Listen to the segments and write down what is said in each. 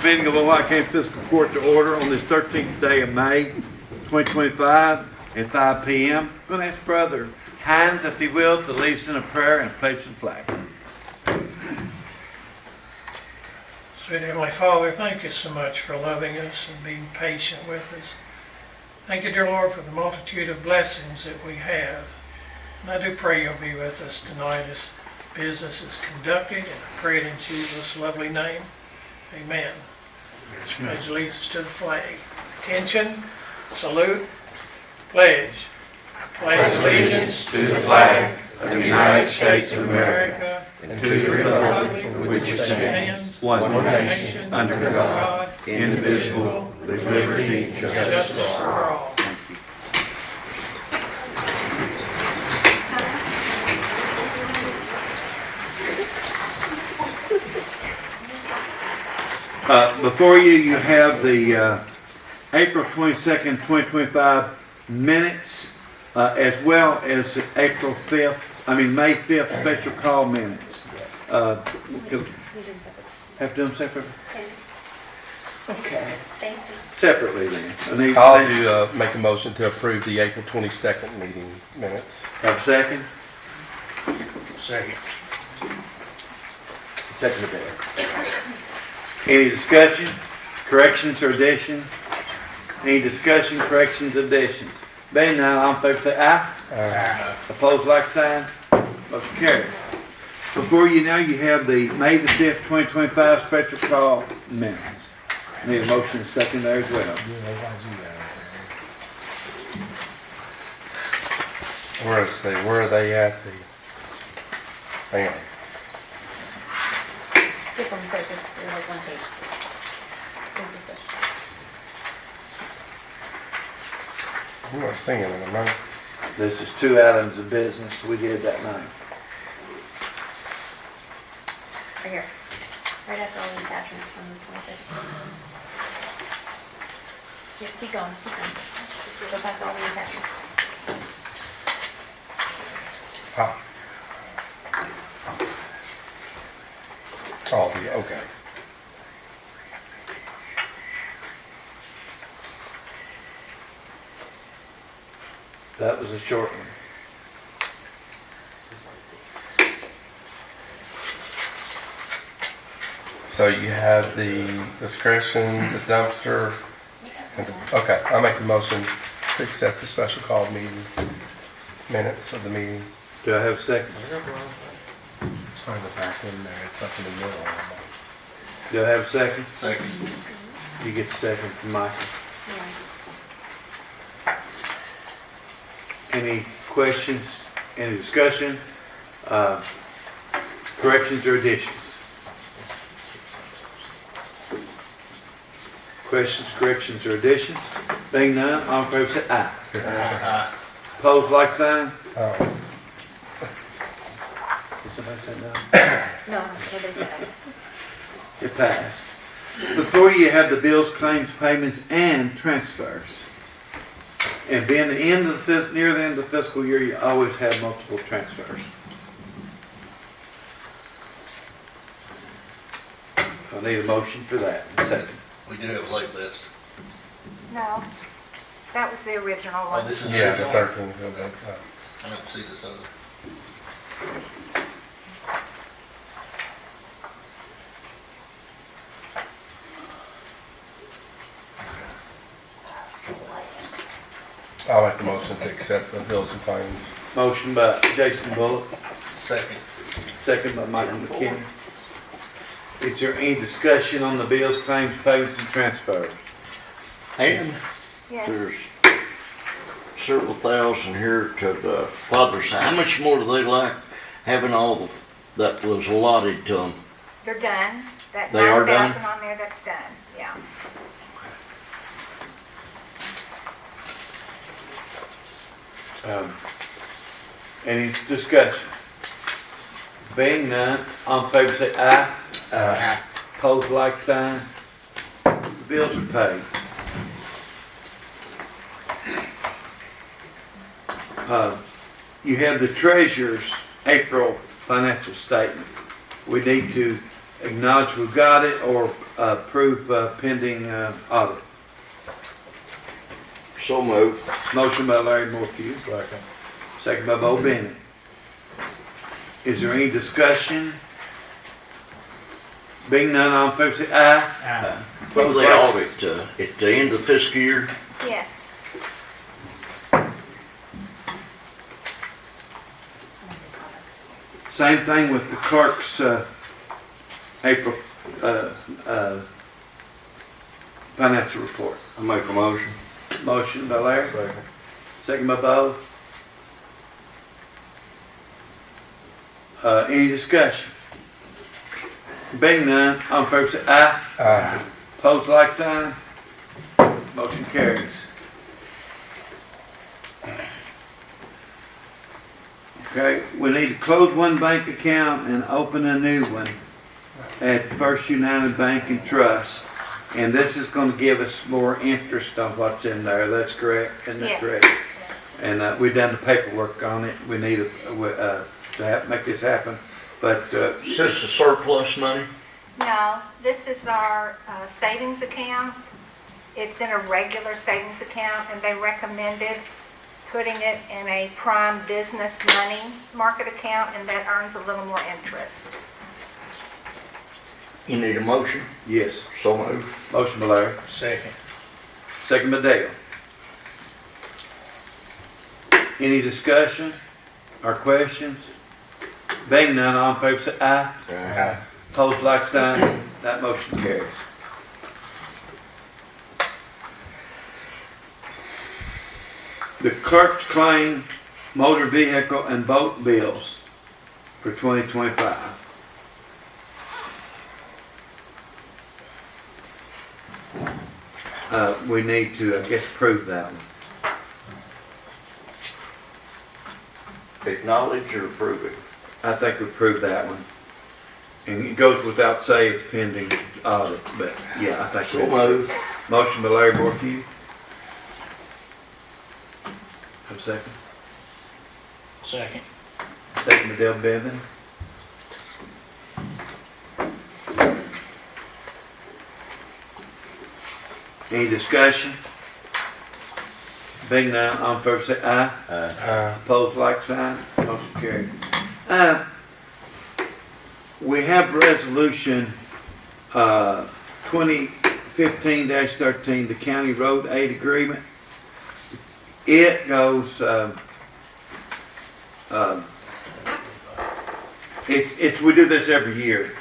meeting of Ohio County Fiscal Court to order on this 13th day of May, 2025 at 5 p.m. I'm going to ask Brother Hines, if he will, to lead us in a prayer and place the flag. Sweet Heavenly Father, thank you so much for loving us and being patient with us. Thank you, dear Lord, for the multitude of blessings that we have. And I do pray you'll be with us tonight as business is conducted, and I pray it in Jesus' lovely name. Amen. Pledge allegiance to the flag. Attention, salute, pledge. Pledge allegiance to the flag of the United States of America and to the republic for which it stands, one nation, under God, indivisible, with liberty and justice for all. Before you have the April 22nd, 2025 minutes, as well as the May 5th special call minutes. Have to do them separately? Okay. Thank you. Separately then. I'll make a motion to approve the April 22nd meeting minutes. Have a second? Second. Second to that. Any discussion, corrections, or additions? Any discussion, corrections, additions? Being none, all in favor say aye. Aye. Opposed, like sign. Motion carries. Before you now, you have the May the 5th, 2025 special call minutes. Need a motion and second there as well. Where are they at? Hang on. Skip them quick, they're like one page. There's discussion. I'm not singing it, am I? There's just two items of business we did that night. Right here. Right after all the attachments from the 22nd. Keep going, keep going. Go past all the attachments. Ah. Oh, okay. That was a short one. So you have the discretion, the dumpster. Okay, I'll make a motion to accept the special call meeting minutes of the meeting. Do I have a second? It's kind of back in there. It's up in the middle almost. Do I have a second? Second. You get the second from Michael. Yeah. Any questions, any discussion, corrections or additions? Questions, corrections, or additions? Being none, all in favor say aye. Aye. Opposed, like sign? Oh, Did somebody say no? No, nobody said that. It passed. Before you have the bills, claims, payments, and transfers. And being the end of near the end of the fiscal year, you always have multiple transfers. I need a motion for that. Second. We do have a late list. No, that was the original Oh, one. this is yeah, the original. 13th. Okay. I don't see this other. I'll make a motion to accept the bills and claims. Motion by Jason Bullock, Second. second by Michael McKinney. Is there any discussion on the bills, claims, payments, and transfers? And Yes, there's several thousand here to the father's side. How much more do they like having all that was allotted to them? they're done. That They are done? 9,000 on there, that's done, yeah. Any discussion? Being none, all in favor say aye. Aye. Opposed, like sign. The bills are paid. You have the treasurer's April financial statement. We need to acknowledge we've got it or approve pending audit. So moved. Motion by Larry Morphew, Second. second by Bo Bennett. Is there any discussion? Being none, all in favor say aye. Will they audit at the end of the fiscal year? Yes. Same thing with the clerk's April financial report. I make a motion. Motion by Larry, Second. second by Bo. Any discussion? Being none, all in favor say aye. Aye. Pose like sign. Motion carries. Okay, we need to close one bank account and open a new one at First United Bank and Trust. And this is gonna give us more interest on what's in there. That's correct, isn't that Yes. correct? And we've done the paperwork on it. We need to make this happen. But Is this the surplus money? No, this is our savings account. It's in a regular savings account, and they recommended putting it in a prime business money market account, and that earns a little more interest. You need a motion? yes, So moved. motion by Larry, Second. second by Dale. Any discussion or questions? Being none, all in favor say aye. Aye. Pose like sign, that motion carries. The clerk's claim motor vehicle and boat bills for 2025. We need to, I guess, approve that one. Acknowledge or approve it? I think we approve that one. And it goes without saying it's pending audit, but yeah, I think So we. moved. Motion by Larry Morphew. Have a second? Second. Second by Dale Bevan. Any discussion? Being none, all in favor say aye. Aye. Opposed, like sign. Motion carried. We have resolution 2015-13, the county road aid agreement. It goes, we do this every year.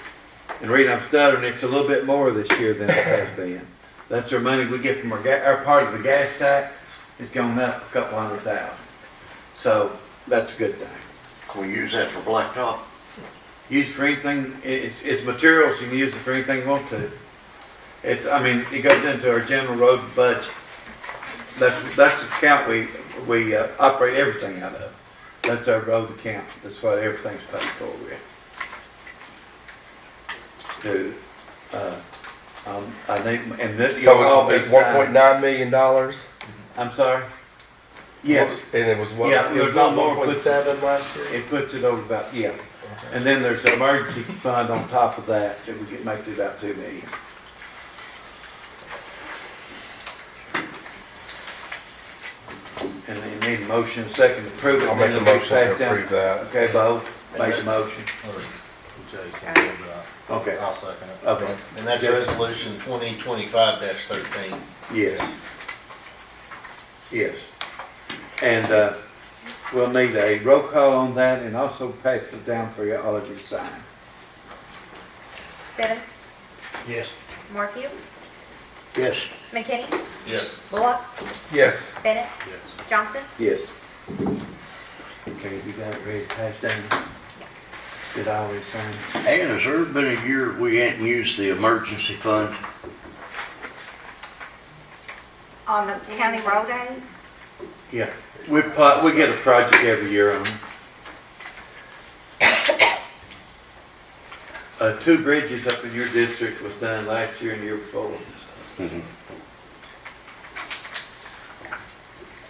And Reed, I'm stuttering, it's a little bit more this year than it has been. That's our money we get from our part of the gas tax. It's gone up a couple $100,000. So that's a good thing. Can we use that for blacktop? Use for anything, it's materials, you can use it for anything you want to. It goes into our general road budget. That's the account we operate everything out of. That's our road account. That's what everything's paid for with. I think, and that. So it's $1.9 million? I'm sorry? Yes. And it was what? Yeah, it was a little more. 1.7 last year? It puts it over about, yeah. And then there's an emergency fund on top of that we get, make it about $2 million. And then need a motion, second to approve it. I'll make a Then it'll be motion to passed down. approve that. Okay, Bo, make a motion. Jason, Okay, I'll second it. okay, And that's resolution 2025-13. yes. Yes. And, we'll need a roll call on that and also pass it down for you all of you to sign. Bevan, Yes. Morphew, Yes. McKinney, Yes. Bullock, Yes. Bennett, Yes. Johnston. Yes. Okay, you got it ready to pass down? Did I already sign? And has there been a year we hadn't used the emergency fund? On the county road aid, Yeah, we get a project every year on them. 2 bridges up in your district was done last year and the year before. Mm-hmm.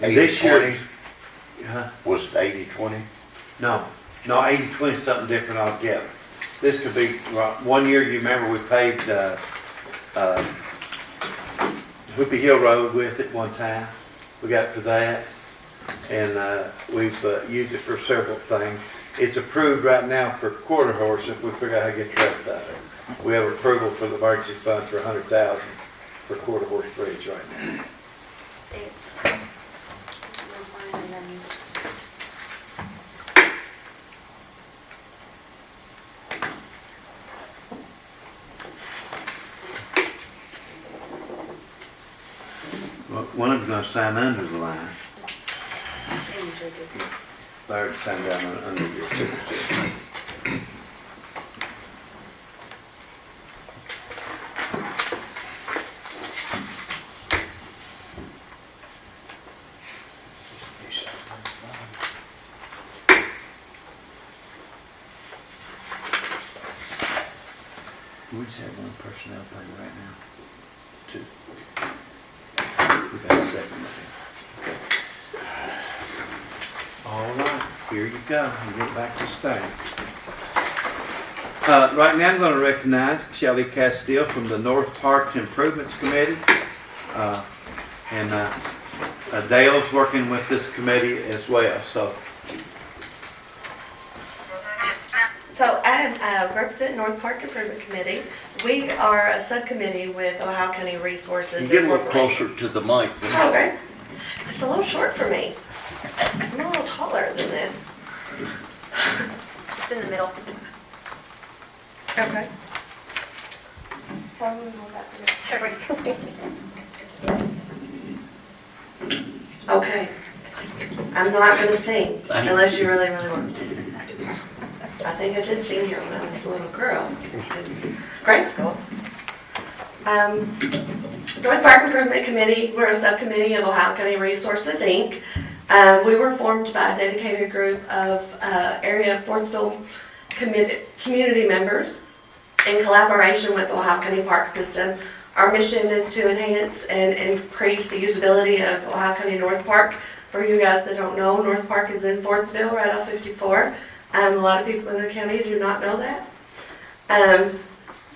And this year, 80/20? Was it 80/20? no, 80/20 is something different altogether. This could be, one year, you remember we paved, Whoopie Hill Road with it one time. We got for that. And, we've, used it for several things. It's approved right now for Quarter Horse if we figure out how to get the rest of it. We have approval for the emergency fund for $100,000 for Quarter Horse Bridge right now. Well, one of them's gonna sign under the line. Larry sign down under your signature. We just have one personnel thing right now. Two. We got a second there. All right, here you go. You get back to stay. Right now, I'm going to recognize Shelley Castile from the North Park Improvements Committee. And Dale's working with this committee as well, so. So I represent North Park Improvement Committee. We are a subcommittee with Ohio County Resources. You get a little Incorporated. closer to the mic. Oh, okay. It's a little short for me. I'm a little taller than this. It's in the middle. Okay. Okay. I'm not gonna sing unless you really, really want to. I think I did sing here when I was a little girl. Grade school. North Park Improvement Committee, we're a subcommittee of Ohio County Resources, Inc. We were formed by a dedicated group of area Fordsville community members in collaboration with the Ohio County Park System. Our mission is to enhance and increase the usability of Ohio County North Park. For you guys that don't know, North Park is in Fordsville, right off 54. A lot of people in the county do not know that.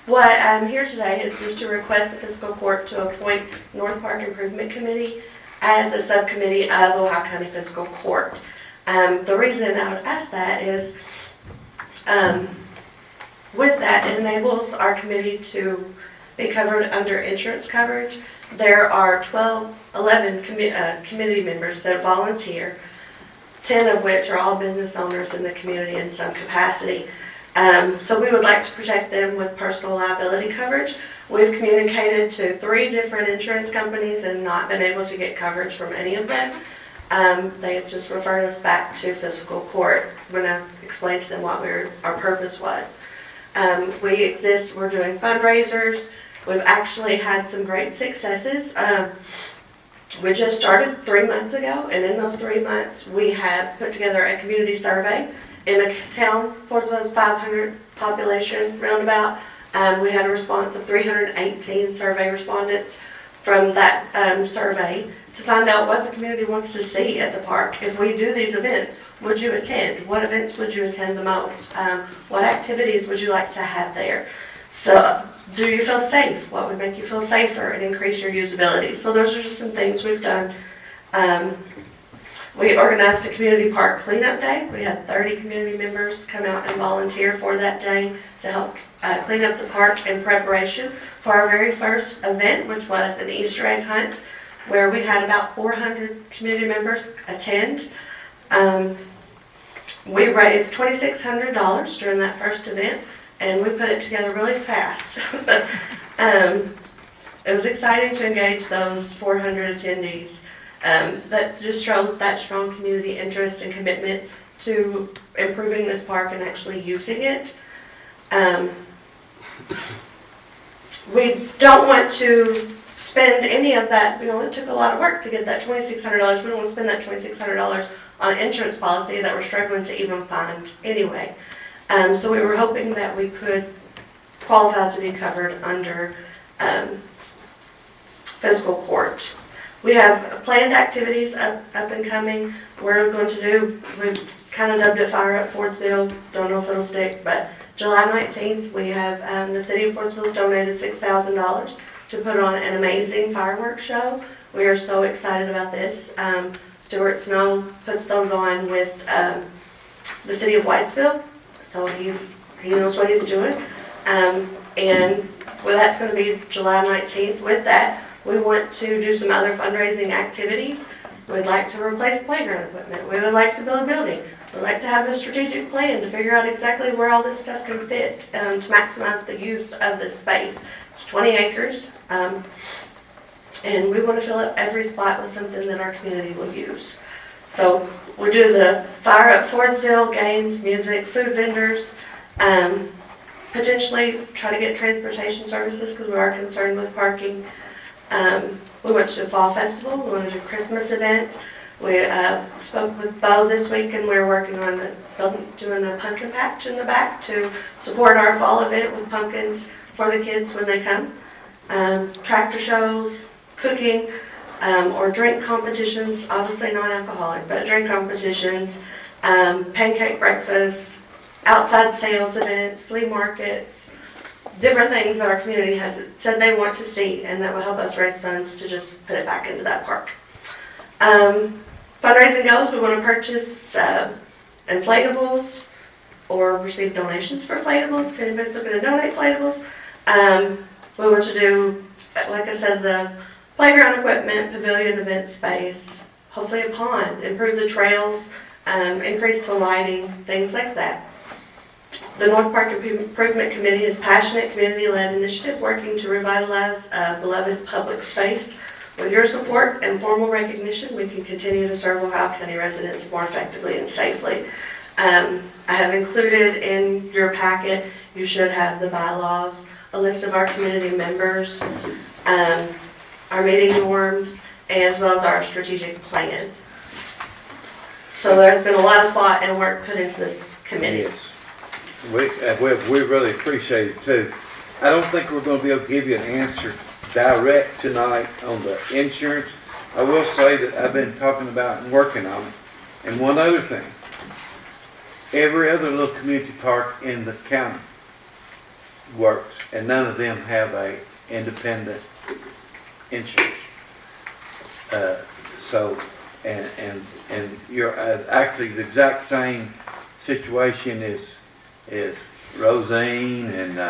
What I'm here today is just to request the fiscal court to appoint North Park Improvement Committee as a subcommittee of Ohio County Fiscal Court. The reason I would ask that is with that, it enables our committee to be covered under insurance coverage. There are 11 committee members that volunteer, 10 of which are all business owners in the community in some capacity. So we would like to protect them with personal liability coverage. We've communicated to 3 different insurance companies and not been able to get coverage from any of them. They've just referred us back to fiscal court when I explained to them what our purpose was. We're doing fundraisers. We've actually had some great successes. We just started 3 months ago, and in those 3 months, we have put together a community survey in a town, Fordsville's 500 population roundabout. We had a response of 318 survey respondents from that survey to find out what the community wants to see at the park. If we do these events, would you attend? What events would you attend the most? What activities would you like to have there? So, do you feel safe? What would make you feel safer and increase your usability? So those are just some things we've done. We organized a community park cleanup day. We had 30 community members come out and volunteer for that day to help clean up the park in preparation for our very first event, which was an Easter egg hunt, where we had about 400 community members attend. We raised $2,600 during that first event, and we put it together really fast. It was exciting to engage those 400 attendees. That just shows that strong community interest and commitment to improving this park and actually using it. We don't want to spend any of that, it took a lot of work to get that $2,600. We don't want to spend that $2,600 on insurance policy that we're struggling to even find anyway. So we were hoping that we could qualify to be covered under fiscal court. We have planned activities up and coming. We're going to do, we've kind of dubbed it Fire Up Fordsville. Don't know if it'll stick, but July 19th, we have, the city of Fordsville donated $6,000 to put on an amazing fireworks show. We are so excited about this. Stuart Snow puts those on with the city of Whitesville, so he knows what he's doing. And well, that's going to be July 19th. With that, we want to do some other fundraising activities. We'd like to replace playground equipment. We would like to build a building. We'd like to have a strategic plan to figure out exactly where all this stuff can fit to maximize the use of the space. It's 20 acres, and we want to fill up every spot with something that our community will use. So we do the Fire Up Fordsville, games, music, food vendors, potentially try to get transportation services because we are concerned with parking. We went to a fall festival. We want to do Christmas events. We spoke with Bo this week, and we're working on doing a pumpkin patch in the back to support our fall event with pumpkins for the kids when they come. Tractor shows, cooking, or drink competitions, obviously non-alcoholic, but drink competitions, pancake breakfast, outside sales events, flea markets, different things that our community has said they want to see, and that will help us raise funds to just put it back into that park. Fundraising goals, we want to purchase inflatables or receive donations for inflatables, if anybody's looking to donate inflatables. We want to do, like I said, the playground equipment, pavilion event space, hopefully a pond, improve the trails, increase the lighting, things like that. The North Park Improvement Committee is a passionate, community-led initiative working to revitalize a beloved public space. With your support and formal recognition, we can continue to serve Ohio County residents more effectively and safely. I have included in your packet, you should have the bylaws, a list of our community members, our meeting norms, as well as our strategic plan. So there's been a lot of thought and work put into this committee. Yes. We really appreciate it too. I don't think we're going to be able to give you an answer direct tonight on the insurance. I will say that I've been talking about and working on it. And one other thing, every other little community park in the county works, and none of them have a independent insurance. And you're actually the exact same situation is Rosine and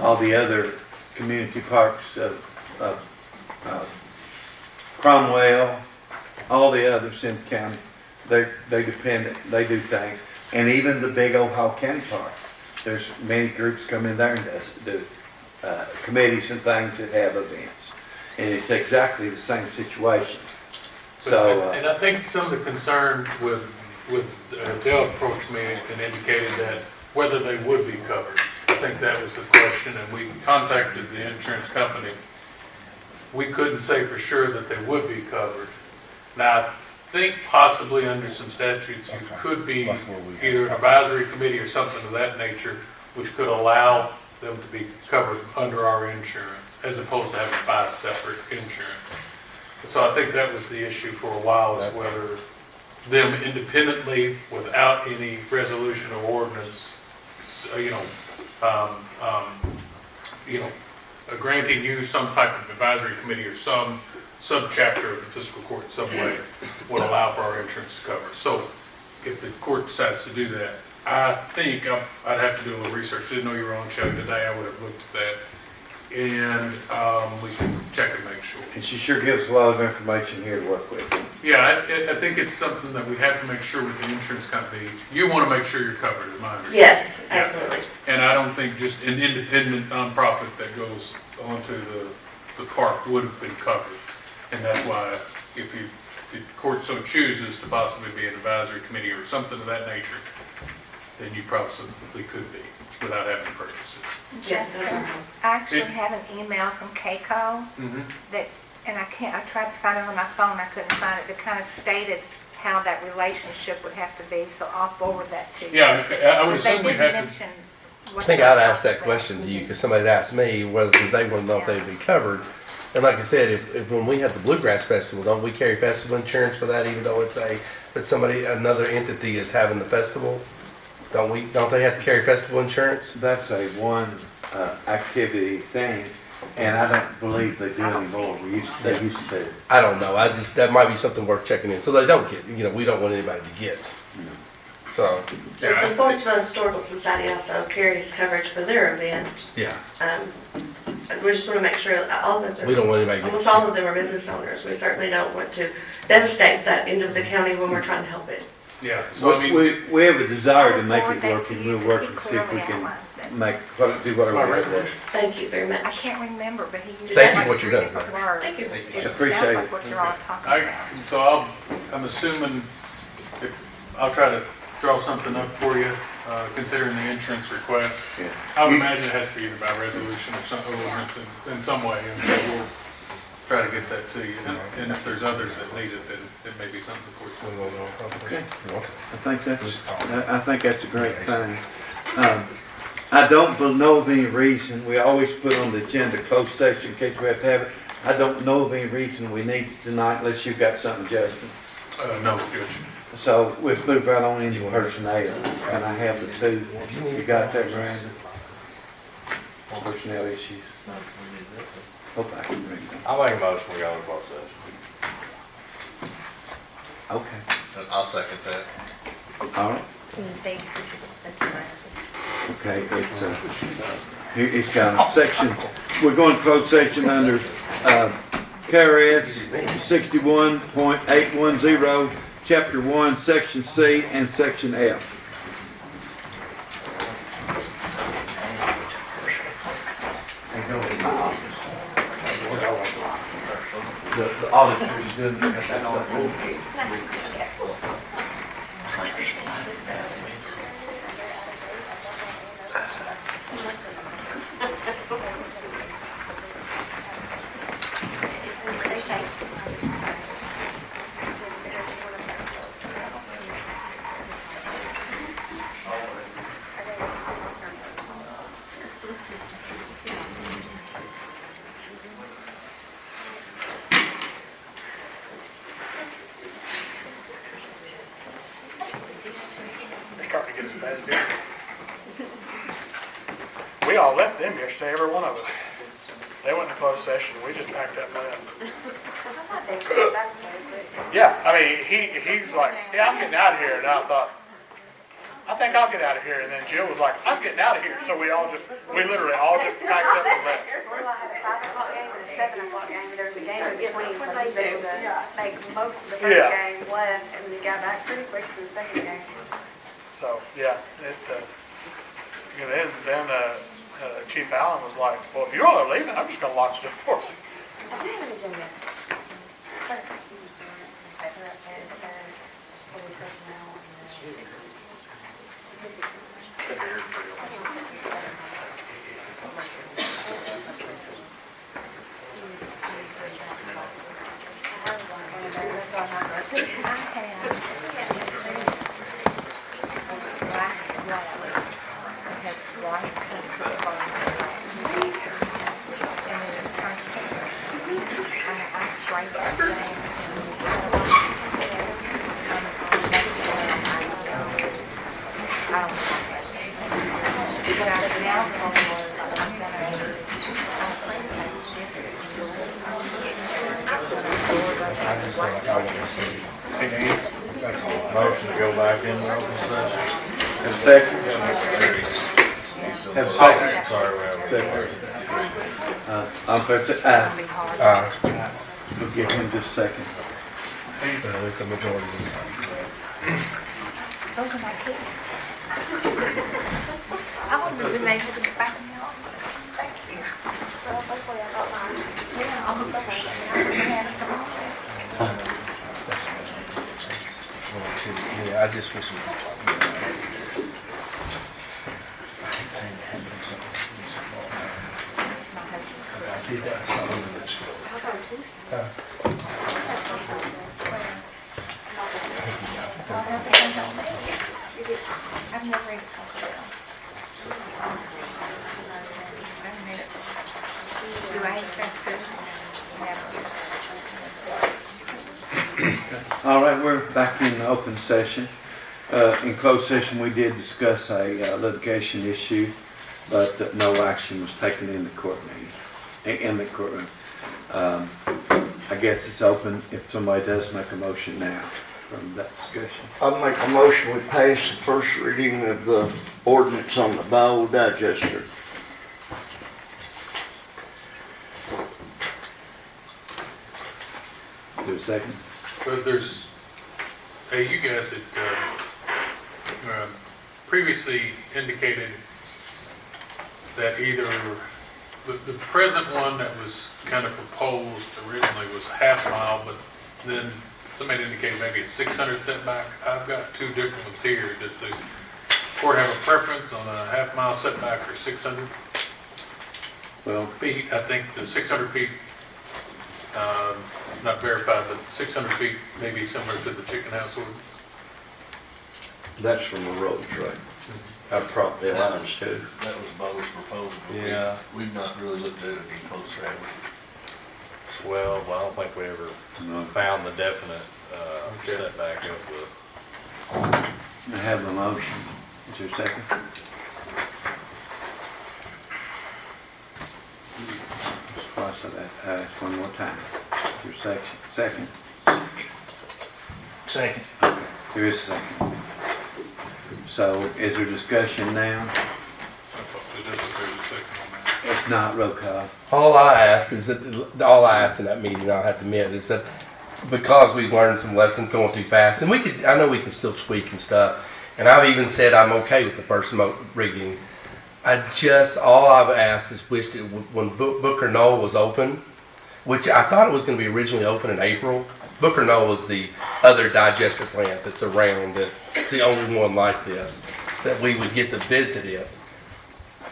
all the other community parks of Cromwell, all the others in the county. They depend, they do things. And even the big Ohio County Park, there's many groups come in there and do committees and things that have events. And it's exactly the same situation. So, And I think some of the concern with Dale approached me and indicated that whether they would be covered. I think that was the question, and we contacted the insurance company. We couldn't say for sure that they would be covered. Now, I think possibly under some statutes, you could be either an advisory committee or something of that nature, which could allow them to be covered under our insurance, as opposed to having 5 separate insurance. So I think that was the issue for a while, is whether them independently, without any resolution or ordinance, granting you some type of advisory committee or some subchapter of the fiscal court in some way would allow for our insurance to cover. So if the court decides to do that, I think I'd have to do a little research. Didn't know you were on the show today. I would have looked at that. And we can check and make sure. and she sure gives a lot of information here to work with. Yeah, I think it's something that we have to make sure with the insurance company. You want to make sure you're covered, is my understanding. Yes, absolutely. And I don't think just an independent nonprofit that goes onto the park would have been covered. And that's why if the court so chooses to possibly be an advisory committee or something of that nature, then you probably could be without having to purchase it. Yes. Jessica, I actually have an email from KCO that, and I tried to find it on my phone, I couldn't find it, that kind of stated how that relationship would have to be, so I'll forward that to you. Yeah, I would They assume we didn't have to. mention I what think the I'd ask that cost question of to you, because somebody asked me whether, because they want to know if they'd be covered. And like I said, if when we have the Bluegrass Festival, don't we carry festival insurance for that, even though it's another entity is having the festival? Don't they have to carry festival insurance? That's a one, activity thing, and I don't believe they do anymore. They used to. I don't know, that might be something worth checking in, so they don't get, we don't want anybody to get. So, The Forestville Historical Society also carries coverage for their events. yeah, We just want to make sure that all of us we are, don't want anybody to almost get. all of them are business owners. We certainly don't want to devastate that end of the county when we're trying to help it. Yeah, so I mean, We have a desire to make it work, and we'll work and see if we can do whatever we can. Thank you very I much. can't remember, but he used. Thank you like for what you're doing. different words. Thank you. It Appreciate sounds it. like what you're all talking about. so I'm assuming I'll try to draw something up for you, considering the insurance request. Yeah. I would imagine it has to be either by resolution or some ordinance in some way, and so we'll try to get that to you. And if there's others that need it, then it may be something for you. Okay. I think that's a great thing. I don't know of any reason, we always put on the agenda closed session in case we have to have it. I don't know of any reason we need it tonight unless you've got something, Justin. No, Judge. So we'll move right on into personnel, and I have the two. You got that, Miranda? Personnel issues. Hope I can read them. I'll make a motion, we go to closed session. Okay, I'll second that. all right. Tuesday. Okay, here it's got a section, we're going to close section under, KRS 61.810, Chapter 1, Section C and Section F. The auditor is doing that. They're starting to get as bad as business. We all left them yesterday, every one of us. They went to closed session, we just packed up and left. Yeah, I mean, he's like, yeah, I'm getting out of here, and I thought, I think I'll get out of here, and then Jill was like, I'm getting out of here, so we literally all just packed up and left. Well, I had a 5 o'clock game and a 7 o'clock game, but there was a game in between, so he was able to make most of the first Yeah. game left, and then he got back pretty quick for the second game. So, yeah, then Chief Allen was like, well, if you're all leaving, I'm just gonna lock the doors. I do have an agenda. Motion to go back in the open session. Have a second? Have a second? Sorry, we have I'm we'll give him just a second. It's a majority. Those are my kids. I wouldn't have been able to get back in the office. Thank you. Well, hopefully I got mine. Yeah, I'm so happy. Yeah, I just wish we. I've never ate coffee. Do I eat fast food? Never. All right, we're back in the open session. In closed session, we did discuss a litigation issue, but no action was taken in the court meeting, in the courtroom. I guess it's open if somebody does make a motion now from that discussion. I'll make a motion, we pass the first reading of the ordinance on the bio digester. Do a second? But there's, hey, you guys had previously indicated that either the present one that was kind of proposed originally was half mile, but then somebody indicated maybe a 600 setback. I've got two different ones here. Does the court have a preference on a half mile setback or 600 Well, feet? I think the 600 feet, not verified, but 600 feet may be similar to the chicken house ordinance. That's from the roads, right? Our property lines too. That was Bo's proposal. but Yeah. We've not really looked at it any closer, have we? Well, I don't think we ever no. found the definite Okay. setback of the. I have a motion. Is there a second? Let's ask one more time. Is there a second? Second. Okay, there is a second. So is there discussion now? I thought there was a second on that. If not, roll call. All I ask is that, all I asked in that meeting, I'll have to admit, is that because we've learned some lessons going too fast, and I know we can still tweak and stuff, and I've even said I'm okay with the first reading. All I've asked is wished it, when Booker Knoll was open, which I thought it was going to be originally open in April. Booker Knoll is the other digester plant that's around, it's the only one like this, that we would get to visit it.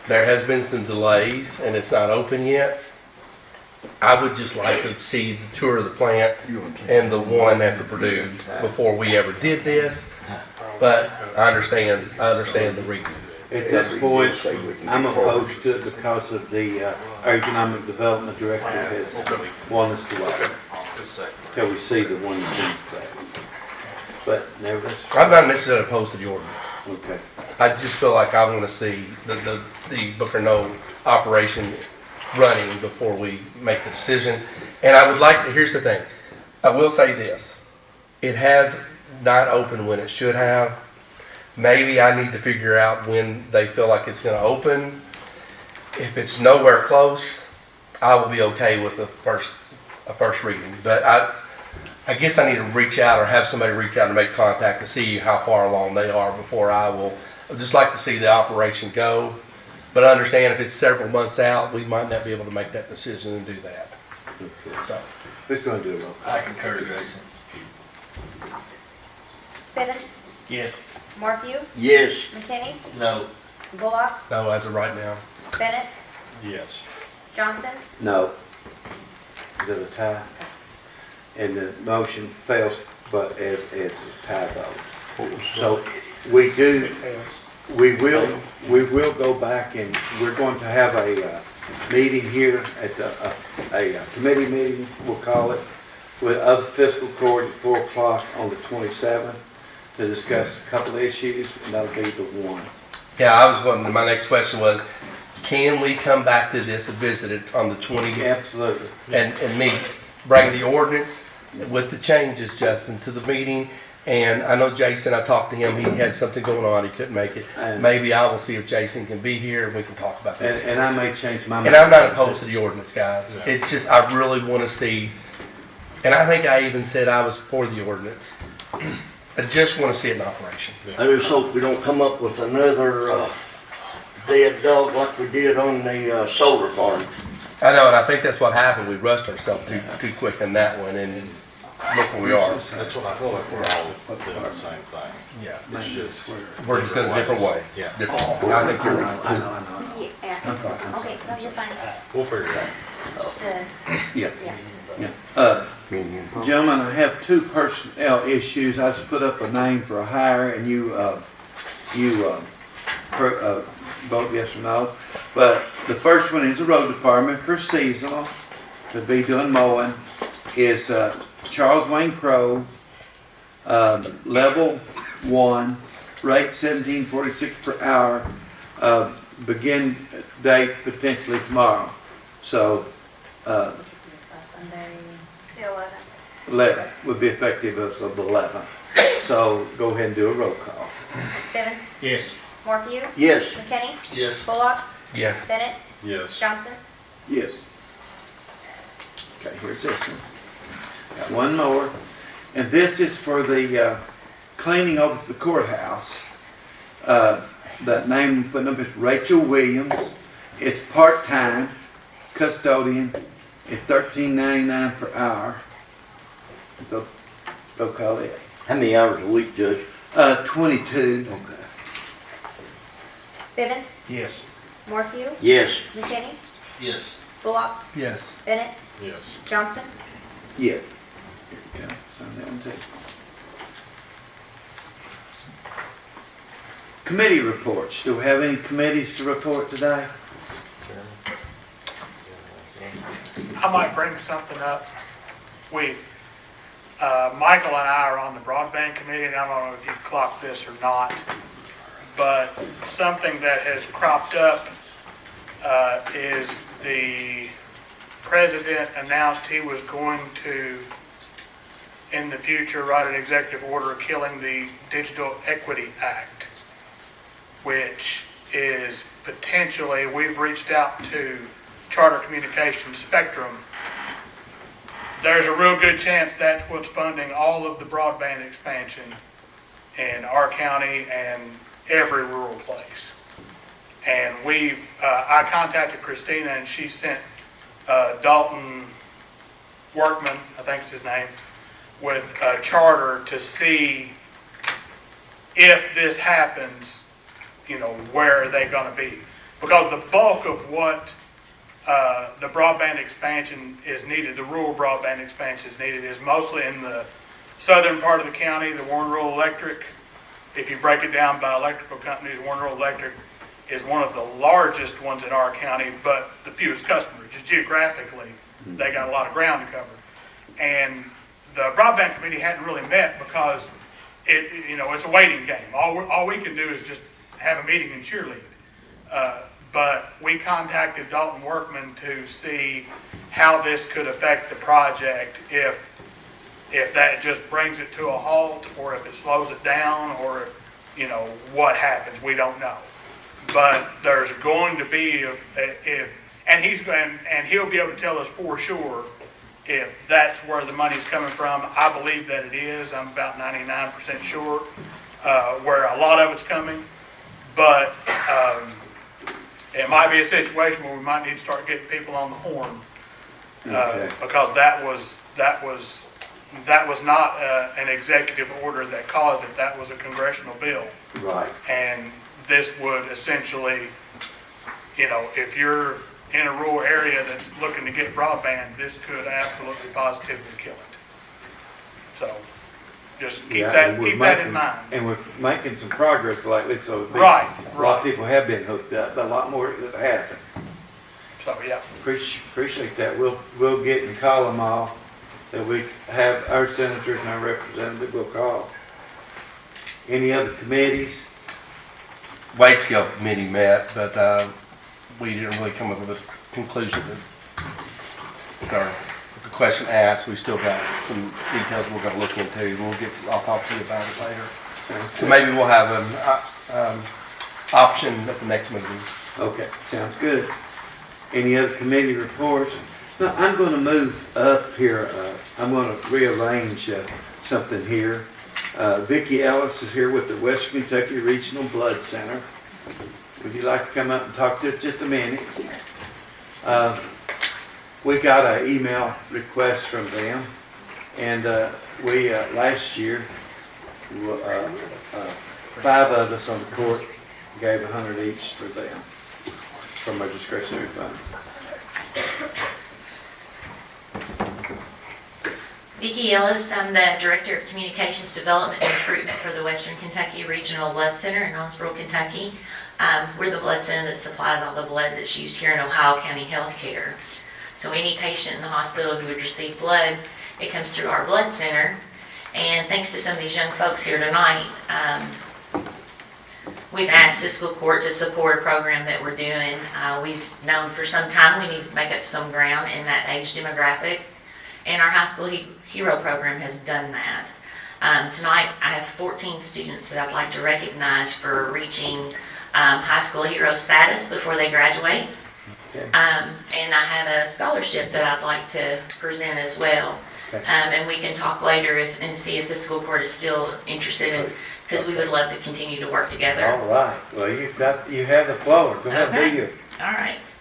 There has been some delays and it's not open yet. I would just like to see the tour of the plant and the one at the Purdue before we ever did this. But I understand the reason. At this point, I'm opposed to it because of our economic development director has wanted us to wait till we see the one that's in effect. But nevertheless. I'm not necessarily opposed to the ordinance. Okay. I just feel like I want to see the Booker Knoll operation running before we make the decision. And I would like to, here's the thing, I will say this, it has not opened when it should have. Maybe I need to figure out when they feel like it's going to open. If it's nowhere close, I will be okay with a first reading. But I guess I need to reach out or have somebody reach out and make contact to see how far along they are before I will. I'd just like to see the operation go. But I understand if it's several months out, we might not be able to make that decision and do that. So, Who's going to do a roll call? I concur, Jason. Bennett, Yes. Morphew, Yes. McKinney, No, Bullock, no, as of right now. Bennett, Yes. Johnston, No. Is it a tie? And the motion fails, but as a tie vote. So we will go back and we're going to have a meeting here at a committee meeting, we'll call it, of fiscal court at 4 o'clock on the 27th to discuss a couple of issues, and that'll be the one. Yeah, my next question was, can we come back to this and visit it on the 20th? Absolutely. And bring the ordinance with the changes, Justin, to the meeting. And I know Jason, I talked to him, he had something going on, he couldn't make it. Maybe I will see if Jason can be here and we can talk about that. And I may change my mind. And I'm not opposed to the ordinance, guys. It's just, I really want to see, and I think I even said I was for the ordinance. I just want to see it in operation. I just hope we don't come up with another dead dog like we did on the solar farm. I know, and I think that's what happened. We rushed ourselves too quick in that one, and look where we are. That's what I feel like we're all doing the same thing. Yeah. It's just. We're just in a different way. Yeah. Different. I think you're right. I know. yeah, okay, no, you're fine. We'll figure it out. Yeah. Yeah. Gentlemen, I have two personnel issues. I just put up a name for a hire, and you vote yes or no. But the first one is the road department for seasonal, to be doing mowing, is Charles Wayne Crowe, level 1, rate $17.46 per hour, begin date potentially tomorrow. So, Sunday, the 11th. 11 would be effective as of the 11th. So go ahead and do a roll call. Bevan, Yes. Morphew, Yes. McKinney, Yes. Bullock, Yes. Bennett, Yes. Johnson. Yes. Okay, here's this one. Got one more. And this is for the cleaning over the courthouse. That name put up is Rachel Williams. It's part-time custodian. It's $13.99 per hour. They'll call it. How many hours a week, Judge? 22. Okay. Bevan, Yes. Morphew, Yes. McKinney, Yes. Bullock, Yes. Bennett, Yes. Johnston. Yes. Here we go. Sign that one too. Committee reports. Do we have any committees to report today? I might bring something up. Michael and I are on the broadband committee, and I don't know if you've clocked this or not, but something that has cropped up is the president announced he was going to, in the future, write an executive order killing the Digital Equity Act, which is potentially, we've reached out to Charter Communications Spectrum. There's a real good chance that's what's funding all of the broadband expansion in our county and every rural place. And I contacted Christina, and she sent Dalton Workman, I think is his name, with Charter to see if this happens, where are they going to be? Because the bulk of what the broadband expansion is needed, the rural broadband expansion is needed, is mostly in the southern part of the county, the Warren Rural Electric. If you break it down by electrical companies, Warren Rural Electric is one of the largest ones in our county, but the fewest customers. Just geographically, they got a lot of ground to cover. And the broadband committee hadn't really met because it's a waiting game. All we can do is just have a meeting and cheerlead. But we contacted Dalton Workman to see how this could affect the project if that just brings it to a halt, or if it slows it down, or what happens. We don't know. But there's going to be and he'll be able to tell us for sure if that's where the money's coming from. I believe that it is. I'm about 99% sure where a lot of it's coming. But it might be a situation where we might need to start getting people on the horn, because that was not an executive order that caused it. That was a congressional bill. Right. And this would essentially, if you're in a rural area that's looking to get broadband, this could absolutely positively kill it. So just keep that in mind. And we're making some progress lately, so a lot of people have been hooked up, but a lot more that hasn't. So, yeah. Appreciate that. We'll get and call them all, that we have our senators and our representatives will call. Any other committees? Wage scale committee met, but we didn't really come up with a conclusion with the question asked. We still got some details we're going to look into. I'll talk to you about it later. So maybe we'll have an option at the next meeting. Okay, sounds good. Any other committee reports? Now, I'm going to move up here. I'm going to rearrange something here. Vicki Ellis is here with the Western Kentucky Regional Blood Center. Would you like to come up and talk to us just a minute? We got an email request from them, and we last year, 5 of us on the court gave $100 each for them from our discretionary fund. Vicki Ellis, I'm the Director of Communications Development and Recruitment for the Western Kentucky Regional Blood Center in Owensboro, Kentucky. We're the blood center that supplies all the blood that's used here in Ohio County Healthcare. So any patient in the hospital who would receive blood, it comes through our blood center, And thanks to some of these young folks here tonight, we've asked Fiscal Court to support a program that we're doing. We've known for some time we need to make up some ground in that age demographic, and our High School Hero program has done that. Tonight, I have 14 students that I'd like to recognize for reaching High School Hero status before they graduate. And I have a scholarship that I'd like to present as well. And we can talk later and see if Fiscal Court is still interested in, because we would love to continue to work together. All right, well, you have the floor, go ahead, Okay. do you? All right.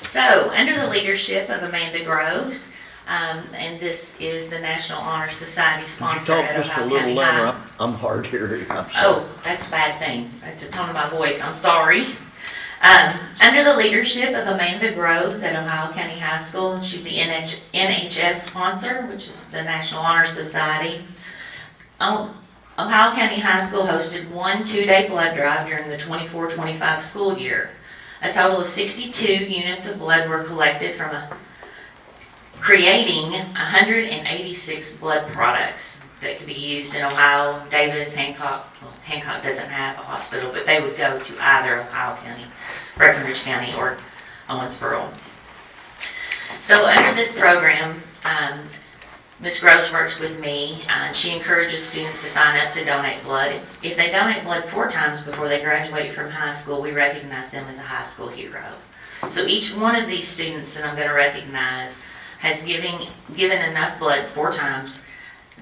So, under the leadership of Amanda Groves, and this is the National Honor Society Could you sponsor talk at just a Ohio little County louder? High. I'm hard of hearing, I'm sorry. Oh, that's a bad thing. That's the tone of my voice. I'm sorry. Under the leadership of Amanda Groves at Ohio County High School, she's the NHS sponsor, which is the National Honor Society. Ohio County High School hosted one 2-day blood drive during the 24-25 school year. A total of 62 units of blood were collected from creating 186 blood products that could be used in Ohio, Davis, Hancock. Well, Hancock doesn't have a hospital, but they would go to either Ohio County, Breckenridge County, or Owensboro. So under this program, Ms. Groves works with me. She encourages students to sign up to donate blood. If they donate blood 4 times before they graduate from high school, we recognize them as a high school hero. So each one of these students that I'm going to recognize has given enough blood 4 times.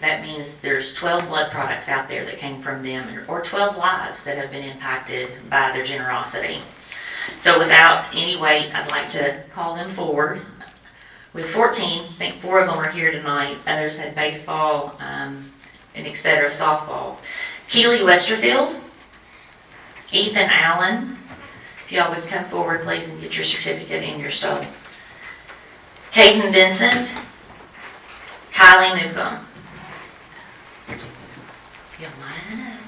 That means there's 12 blood products out there that came from them, or 12 lives that have been impacted by their generosity. So without any wait, I'd like to call them forward. With 14, I think 4 of them are here tonight. Others had baseball and et cetera, softball. Keely Westerfield, Ethan Allen. If y'all would come forward, please, and get your certificate in your stove. Caden Vincent, Kylie Newcomb. You'll line it up.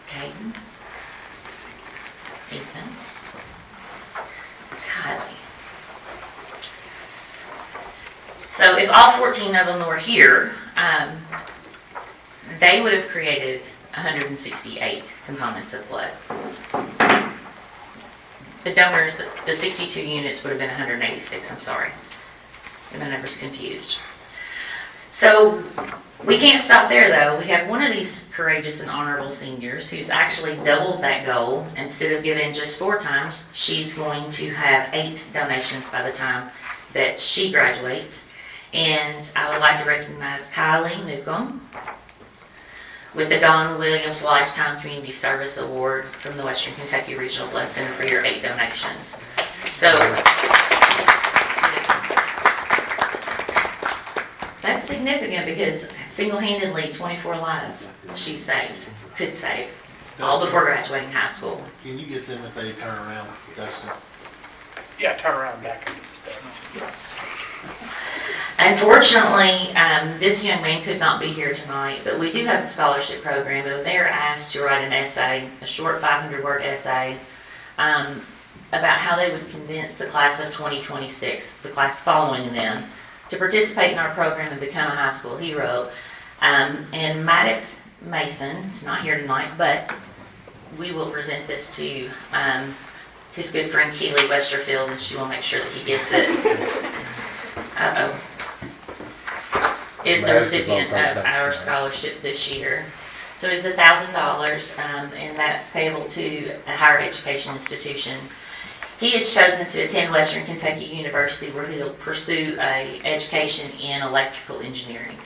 Caden, Ethan, Kylie. So if all 14 of them were here, they would have created 168 components of blood. The donors, the 62 units would have been 186, I'm sorry. And my number's confused. So we can't stop there though. We have one of these courageous and honorable seniors who's actually doubled that goal. Instead of giving just 4 times, she's going to have 8 donations by the time that she graduates. And I would like to recognize Kylie Newcomb with the Don Williams Lifetime Community Service Award from the Western Kentucky Regional Blood Center for your 8 donations. So that's significant because single-handedly 24 lives she saved, could save, all before graduating high school. Can you get them if they turn around, Dustin? Yeah, turn around back into the stuff. Unfortunately, this young man could not be here tonight, but we do have a scholarship program, and they're asked to write an essay, a short 500-word essay, about how they would convince the class of 2026, the class following them, to participate in our program and become a high school hero. And Maddox Mason is not here tonight, but we will present this to his good friend Keely Westerfield, and she will make sure that he gets it. Uh-oh. Is the recipient of our scholarship this year. So it's $1,000, and that's payable to a higher education institution. He has chosen to attend Western Kentucky University, where he'll pursue an education in electrical engineering.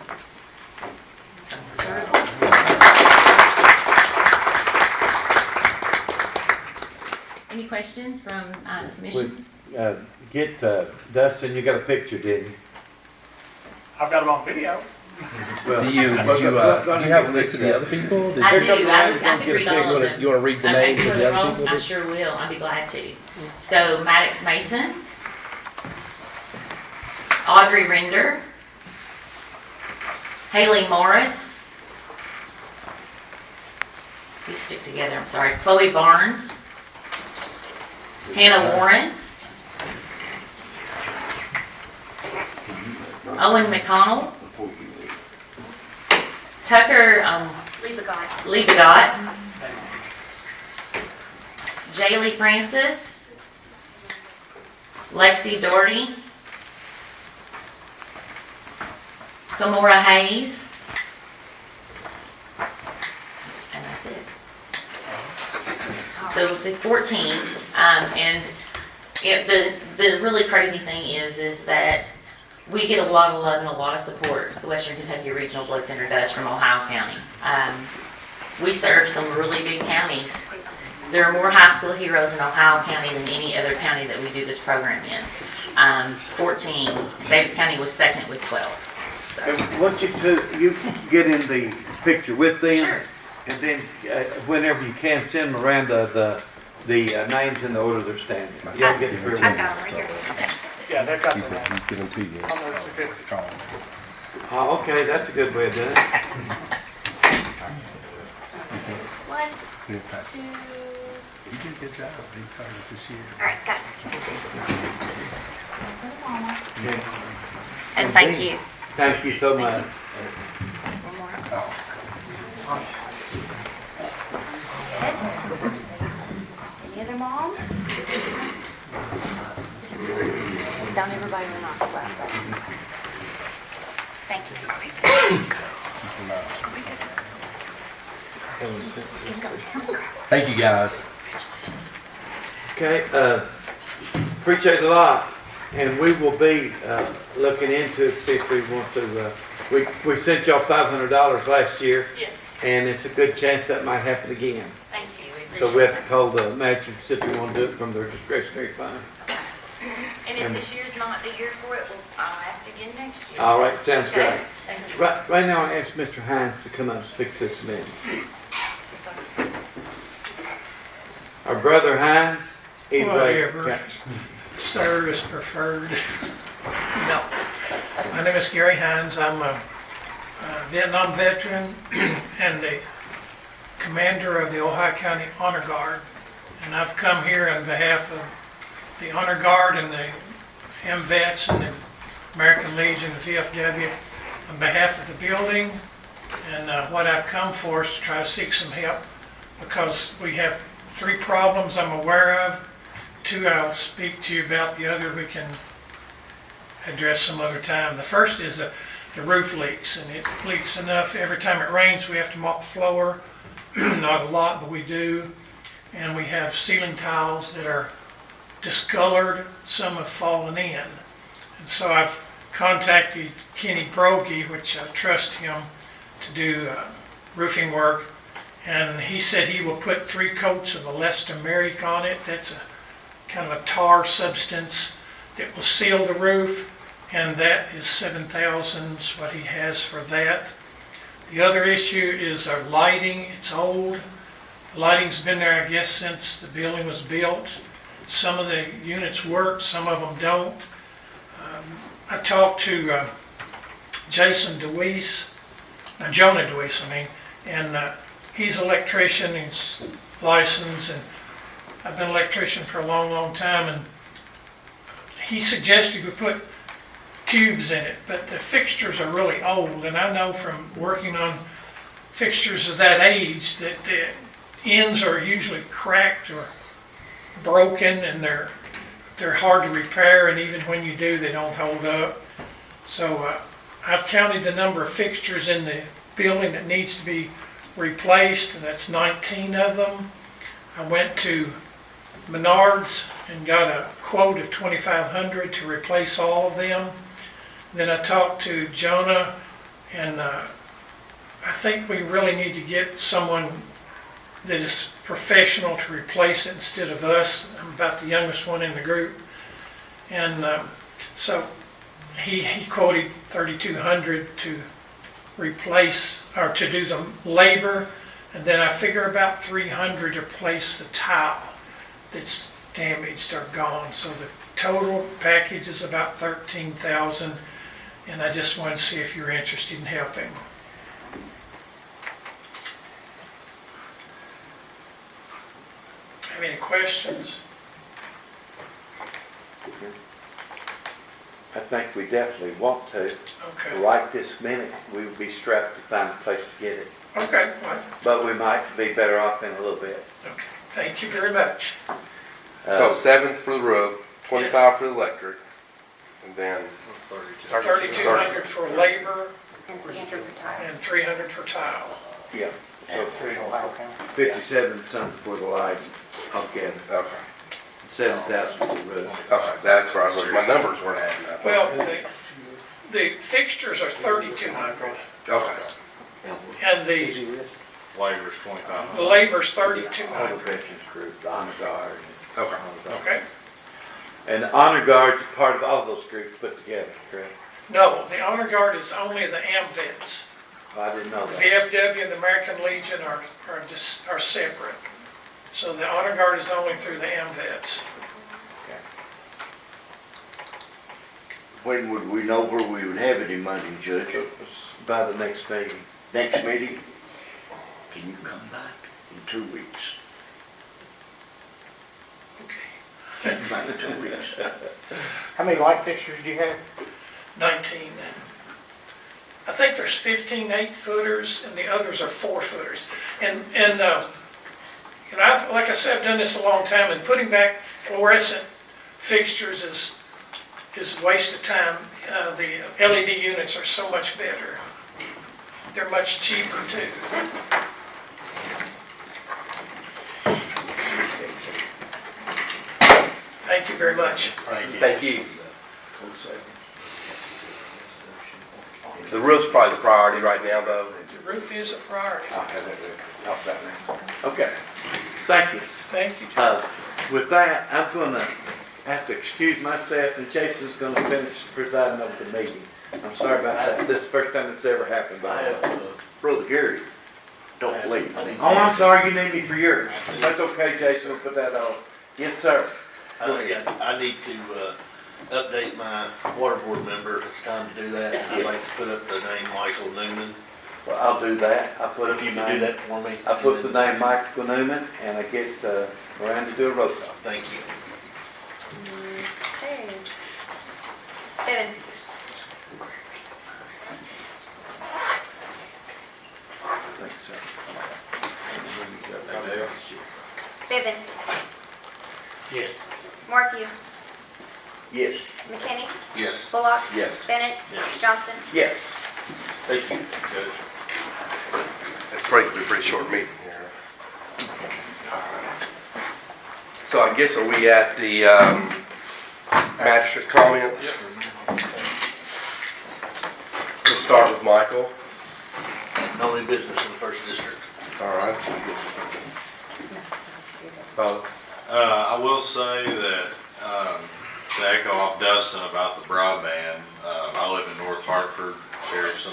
Any questions from the commission? Get Dustin, you got a picture, didn't you? I've got them on video. Well, Do you have a list of the other people? I do. I could read all of them. You want to read the Okay, names of for the the other roll, people? I sure will. I'll be glad to. So Maddox Mason, Audrey Render, Haley Morris. These stick together. I'm sorry. Chloe Barnes, Hannah Warren, Owen McConnell, before you leave. Tucker, Leave a guy. Lebagot, Jaylee Francis, Lexi Doherty, Kamora Hayes, and that's it. So it's 14, and the really crazy thing is that we get a lot of love and a lot of support, the Western Kentucky Regional Blood Center does, from Ohio County. We serve some really big counties. There are more high school heroes in Ohio County than any other county that we do this program in. 14, Davis County was second with 12. And once you get in the picture with them, Sure. and then whenever you can, send Miranda the names in the order they're standing. You'll get the I got him right here. Yeah, they've got He the said he's giving to you. on their certificates. Call him. Oh, okay, that's a good way of doing it. One, Yeah, pass. 2. You did a good job. He started this year. All right, got it. Okay. And thank you. Thank you so much. One more. Any other moms? Down everybody in the knock class. Thank you. Thank you, guys. Okay, appreciate it a lot, and we will be looking into it, see if we want to, we sent y'all $500 last year, Yes. and it's a good chance that might happen again. Thank you. So we have to call the magistrates if we want to do it from their discretionary fund. And if this year's not the year for it, I'll ask again next year. All right, sounds Okay, great. thank you. Right now, I ask Mr. Hines to come up and speak to us a minute. Our brother Hines, either way. Whatever. Sir is preferred. No. My name is Gary Hines. I'm a Vietnam veteran and the commander of the Ohio County Honor Guard. And I've come here on behalf of the Honor Guard and the MVets and the American Legion, the VFW, on behalf of the building. And what I've come for is to try to seek some help because we have 3 problems I'm aware of. 2 I'll speak to you about, the other we can address some other time. The first is the roof leaks, and it leaks enough every time it rains we have to mop the floor. Not a lot, but we do. And we have ceiling tiles that are discolored, some have fallen in. And so I've contacted Kenny Brogy, which I trust him to do roofing work. And he said he will put 3 coats of elastomeric on it. That's a kind of a tar substance that will seal the roof, and that is $7,000 is what he has for that. The other issue is our lighting. It's old. The lighting's been there, I guess, since the building was built. Some of the units work, some of them don't. I talked to Jason DeWeese, Jonah DeWeese, and he's an electrician, he's licensed, and I've been an electrician for a long, long time, and he suggested we put tubes in it, but the fixtures are really old, and I know from working on fixtures of that age that the ends are usually cracked or broken, and they're hard to repair, and even when you do, they don't hold up. So I've counted the number of fixtures in the building that needs to be replaced, and that's 19 of them. I went to Menards and got a quote of $2,500 to replace all of them. Then I talked to Jonah, and I think we really need to get someone that is professional to replace it instead of us. I'm about the youngest one in the group. And so he quoted $3,200 to replace, or to do the labor, and then I figure about $300 to replace the tile that's damaged or gone. So the total package is about $13,000, and I just wanted to see if you're interested in helping. Have any questions? I think we definitely want to. Okay, Right this minute, we would be strapped to find a place to get it. okay, well, But we might be better off in a little bit. okay, thank you very much. So 7th for the roof, 25 for the electric, and then 3,200 for labor And 300 for tile. and 300 for tile. Yeah. So 57 something for the light altogether. okay. 7,000 for the roof. Okay, that's where I was looking. My numbers weren't adding up. Well, the fixtures are 3,200 Okay. and the Labor's 25. labor's All the 3,200. veterans group, the honor guard. Okay. Okay? And the honor guard's part of all those groups put together, correct? No, the honor guard is only the AMVETS. I didn't know The that. VFW and the American Legion are separate. So the honor guard is only through the AMVETS. When would we know where we would have any money, Judge? By the next meeting. Next meeting? Can you come back in 2 weeks? Okay. Come back in 2 weeks. How many light fixtures do you have? 19. I think there's 15 8-footers and the others are 4-footers. And you know, like I said, I've done this a long time, and putting back fluorescent fixtures is a waste of time. The LED units are so much better. They're much cheaper too. Thank you very much. Thank you. The roof's probably the priority right now, though. The roof is a priority. I'll have that off that now. Okay. Thank you. Thank you. With that, I'm gonna have to excuse myself, and Jason's gonna finish presiding over the meeting. I'm sorry about that. This is the first time it's ever happened. I have, Brother Gary, don't leave. Oh, I'm sorry, you need me for yours. That's okay, Jason, we'll put that on. Yes, sir. I need to update my water board member. It's time to do that. I'd like to put up the name Michael Newman. Well, I'll do that. I put If you could do that for me. I put the name Michael Newman, and I get Miranda to do a roll call. Thank you. Okay. Evan. Thanks, sir. Bevan. Yes. Markey. Yes. McKinney. Yes. Bullock. Yes. Bennett. Yes. Johnston. Yes. Thank you. Judge. It's probably a pretty short meeting here. So I guess are we at the magistrate comments? We'll start with Michael. No new business in the first district. All right. I will say that, to echo off Dustin about the broadband, I live in North Hartford, share some,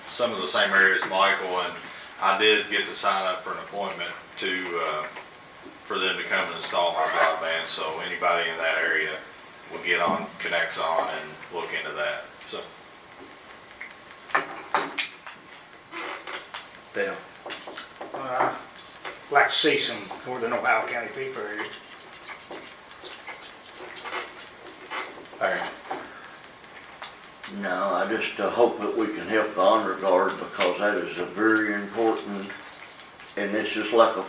some of the same areas as Michael, and I did get to sign up for an appointment for them to come and install my broadband, so anybody in that area will get on, connects on, and look into that, so. Dale. Like to see some northern Ohio County people here. All right. No, I just hope that we can help the honor guard because that is a very important, and it's just like a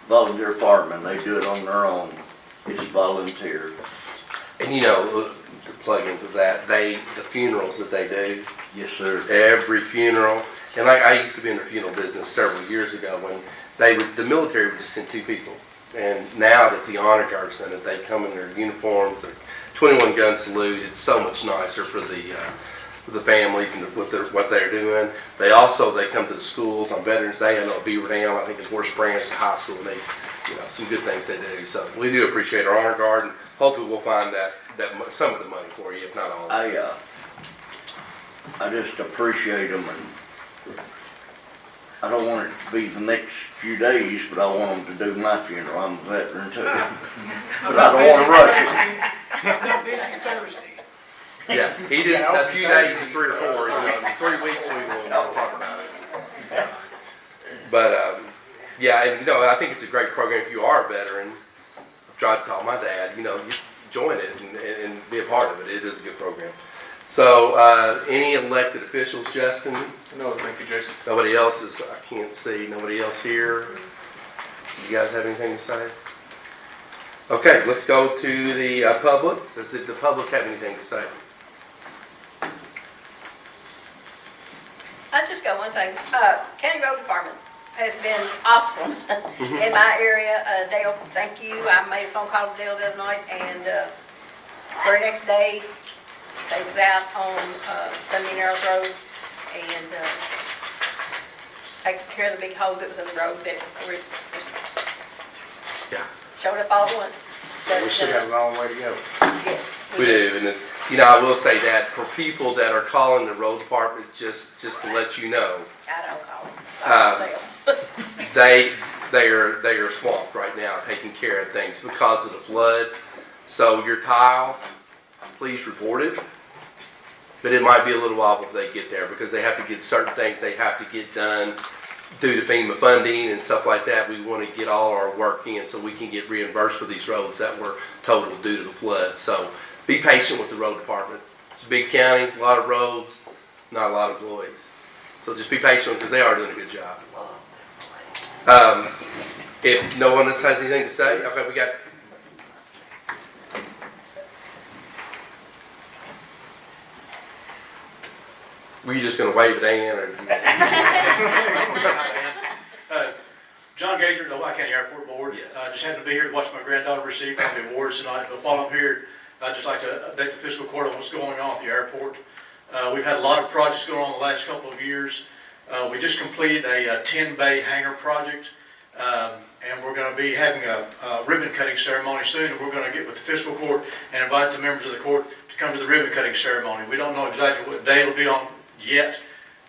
volunteer fireman. They do it on their own. It's volunteer. And you know, to plug into that, the funerals that they do, Yes, sir. every funeral, and I used to be in the funeral business several years ago when the military would just send 2 people. And now that the honor guard's done it, they come in their uniforms, their 21 gun salute. It's so much nicer for the families and what they're doing. They come to the schools on Veterans Day. I know Beaver Dam, I think it's Worst Branch High School, and some good things they do. So we do appreciate our honor guard, and hopefully we'll find that some of the money for you, if not all of it. I just appreciate them, and I don't want it to be the next few days, but I want them to do my funeral. I'm a veteran too. But I don't want to rush it. I'm not busy Thursday. Yeah, he just, a few days is 3 or 4, in 3 weeks we will talk about it. But, yeah, and I think it's a great program if you are a veteran. I've tried to tell my dad, join it and be a part of it. It is a good program. So, any elected officials, Justin? No, thank you, Jason. Nobody else is, I can't see, nobody else here. You guys have anything to say? Okay, let's go to the public. Does the public have anything to say? I just got one thing. County Road Department has been awesome in my area. Dale, thank you. I made a phone call to Dale the other night, and very next day, they was out on Sunday Narrows Road and taking care of the big hole that was in the road that we just showed up all at once. But, We still got a long way to go. Yes. We do, and you know, I will say that for people that are calling the road department, just to let you know, I don't call them. they are swamped right now taking care of things because of the flood. So your tile, please report it. But it might be a little while before they get there because they have to get certain things they have to get done due to FEMA funding and stuff like that. We want to get all our work in so we can get reimbursed for these roads that were total due to the flood. So be patient with the road department. It's a big county, a lot of roads, not a lot of employees. So just be patient because they are doing a good job. If no one else has anything to say, okay, we got. Were you just going to wave at Ann? Or? John Gager, the Ohio County Airport Board. Yes. Just happened to be here to watch my granddaughter receive one of the awards tonight. But while I'm here, I'd just like to update the fiscal court on what's going on at the airport. We've had a lot of projects going on the last couple of years. We just completed a 10-bay hangar project, and we're going to be having a ribbon cutting ceremony soon. And we're going to get with the fiscal court and invite the members of the court to come to the ribbon cutting ceremony. We don't know exactly what day it'll be on yet.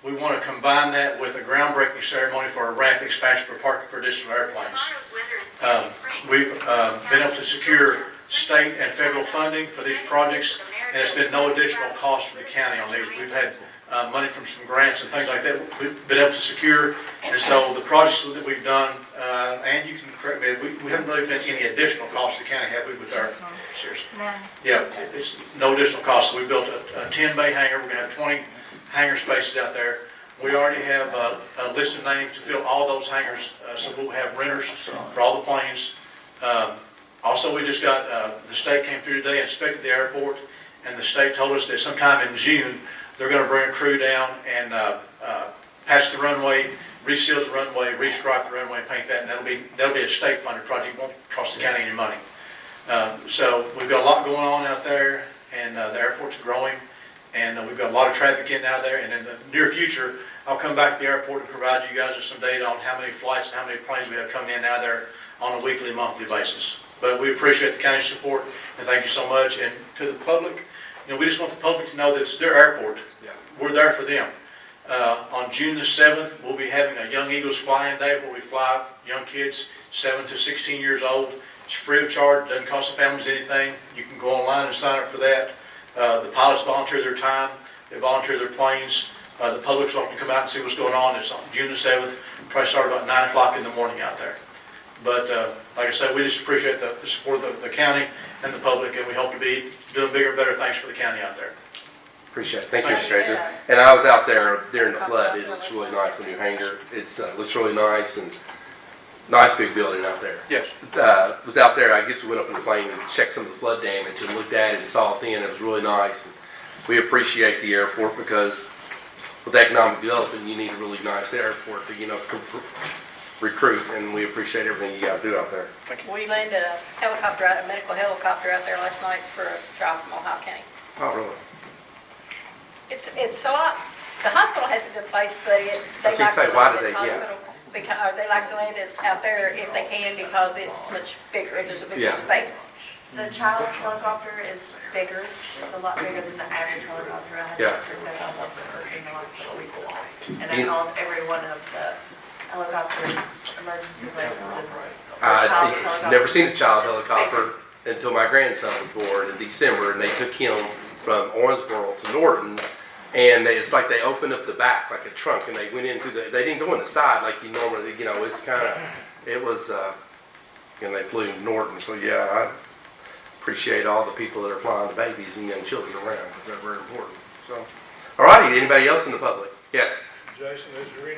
We want to combine that with a groundbreaking ceremony for a ramp expansion for parking for additional airplanes. We've been able to secure state and federal funding for these projects, and it's been no additional cost for the county on these. We've had money from some grants and things like that we've been able to secure, and so the projects that we've done, and you can correct me, we haven't really been any additional cost to the county, have we, with our, seriously? No. Yeah, it's no additional cost. So we built a 10-bay hangar. We're going to have 20 hangar spaces out there. We already have a list of names to fill all those hangars, so we'll have renters for all the planes. Also, we just got, the state came through today and inspected the airport, and the state told us that sometime in June, they're going to bring a crew down and patch the runway, reseal the runway, restripe the runway, and paint that, and that'll be a state-funded project. It won't cost the county any money. So we've got a lot going on out there, and the airport's growing, and we've got a lot of traffic in out there, and in the near future, I'll come back to the airport and provide you guys with some data on how many flights and how many planes we have coming in and out of there on a weekly, monthly basis. But we appreciate the county's support, and thank you so much. And to the public, you know, we just want the public to know that it's their airport. Yeah. We're there for them. On June the 7th, we'll be having a Young Eagles Flying Day where we fly young kids 7 to 16 years old. It's free of charge, doesn't cost the families anything. You can go online and sign up for that. The pilots volunteer their time, they volunteer their planes. The public's welcome to come out and see what's going on. It's on June the 7th, probably start about 9 o'clock in the morning out there. But like I said, we just appreciate the support of the county and the public, and we hope to be doing bigger and better things for the county out there. Appreciate it. Thank you, Mr. Director. And I was out there during the flood. It looks really nice, the new hangar. It looks really nice and nice big building out there. Yes. Was out there, I guess we went up in the plane and checked some of the flood damage and looked at it and saw it then. It was really nice. And we appreciate the airport because with economic development, you need a really nice airport to, you know, recruit, and we appreciate everything you guys do out there. We landed a medical helicopter out there last night for a trial from Ohio County. Oh, really? It's a lot. The hospital has a good place, but they like to land at the hospital because they like to land it out there if they can because it's much bigger. There's a bigger space. The child's helicopter is bigger. It's a lot bigger than the average helicopter. I had to call up the hurricane the last couple weeks. And I called every one of the helicopter emergency places. I've never seen a child helicopter until my grandson was born in December, and they took him from Owensboro to Norton's, and it's like they opened up the back like a trunk, and they went in through they didn't go in the side like you normally, you know, it's kind of, it was, and they flew to Norton, so yeah, appreciate all the people that are flying the babies and young children around, because they're very important. So, all righty, anybody else in the public? Yes? Jason, is there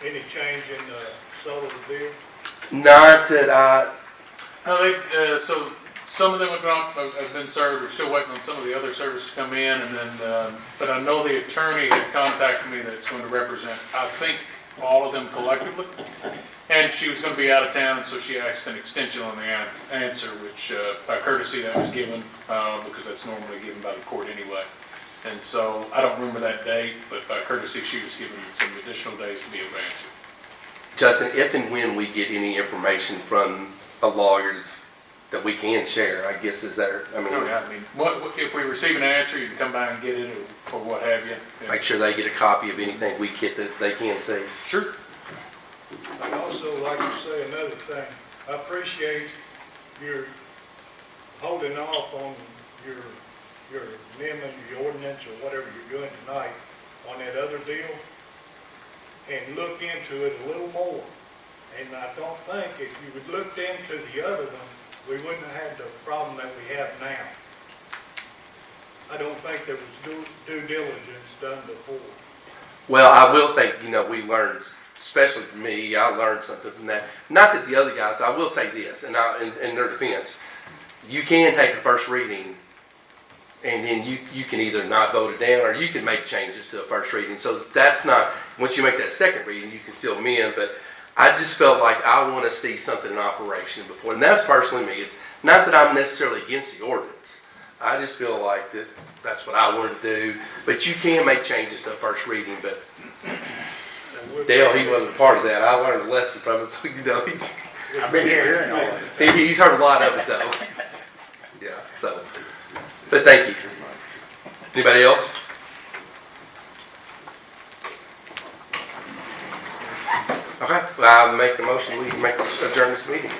any change in the solar bill? Not that I, So some of them have been served, we're still waiting on some of the other services to come in, and then, but I know the attorney had contacted me that's going to represent, I think, all of them collectively. And she was going to be out of town, so she asked an extension on the answer, which by courtesy that was given, because that's normally given by the court anyway. And so I don't remember that date, but by courtesy she was given some additional days to be able to answer. Justin, if and when we get any information from a lawyer that we can share, I guess is there, I mean. Oh, yeah, I mean, if we receive an answer, you can come by and get it, or what have you. Yeah. Make sure they get a copy of anything we get that they can see. Sure. I'd also like to say another thing. I appreciate your holding off on your amendment, your ordinance, or whatever you're doing tonight on that other deal, and look into it a little more. And I don't think if you would looked into the other one, we wouldn't have had the problem that we have now. I don't think there was due diligence done before. Well, I will think, we learned, especially for me, I learned something from that. Not that the other guys, I will say this, and in their defense, you can take a first reading, and then you can either not vote it down, or you can make changes to a first reading. So that's not, once you make that second reading, you can still amend, but I just felt like I want to see something in operation before, and that's personally me. It's not that I'm necessarily against the ordinance. I just feel like that's what I wanted to do. But you can make changes to a first reading, but Dale, he wasn't part of that. I learned a lesson from it, so I've been hearing all that. He's heard a lot of it though. Yeah, so, but thank you. Anybody else? Okay, well, I'll make the motion, we can adjourn this meeting.